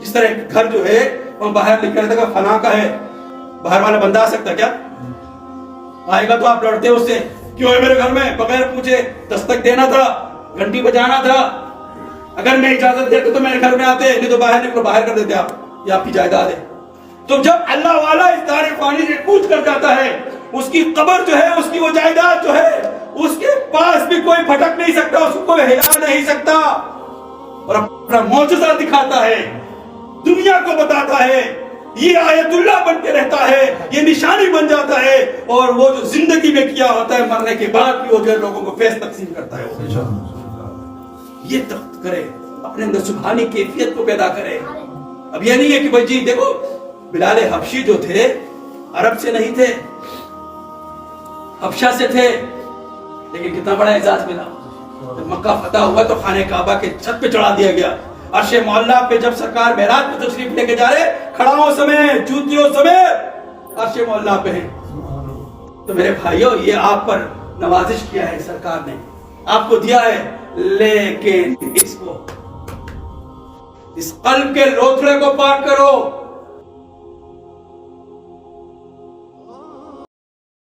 اس طرح گھر جو ہے وہ باہر لکھ رہا تھا کہ فلاں کا ہے، باہر والا بندہ آ سکتا کیا؟ آئے گا تو آپ لڑتے ہو اس سے، کیوں ہے میرے گھر میں؟ بغیر پوچھے دستک دینا تھا، گھنٹی بجانا تھا، اگر میں اجازت دیتا تو میرے گھر میں آتے، نہیں تو باہر نکلو، باہر کر دیتے آپ، یہ آپ کی جائیداد ہے۔ تو جب اللہ والا اس دار فانی سے کوچ کر جاتا ہے، اس کی قبر جو ہے، اس کی وہ جائیداد جو ہے، اس کے پاس بھی کوئی بھٹک نہیں سکتا، اس کو کوئی ہلا نہیں سکتا، اور اپنا معجزہ دکھاتا ہے، دنیا کو بتاتا ہے، یہ آیت اللہ بن کے رہتا ہے، یہ نشانی بن جاتا ہے، اور وہ جو زندگی میں کیا ہوتا ہے مرنے کے بعد بھی وہ جو لوگوں کو فیض تقسیم کرتا ہے۔ یہ تخت کرے، اپنے اندر سبحانی کیفیت کو پیدا کرے۔ اب یہ نہیں ہے کہ بھائی جی دیکھو بلال حبشی جو تھے عرب سے نہیں تھے، حبشہ سے تھے، لیکن کتنا بڑا اعزاز ملا۔ جب مکہ فتح ہوا تو خانہ کعبہ کے چھت پہ چڑھا دیا گیا، عرش معلیٰ پہ جب سرکار معراج پہ تشریف لے کے جا رہے، کھڑاؤں سمیت جوتیوں سمیت عرش معلیٰ پہ ہیں۔ تو میرے بھائیوں یہ آپ پر نوازش کیا ہے سرکار نے، آپ کو دیا ہے، لیکن اس کو، اس قلب کے لوتھڑے کو پاک کرو۔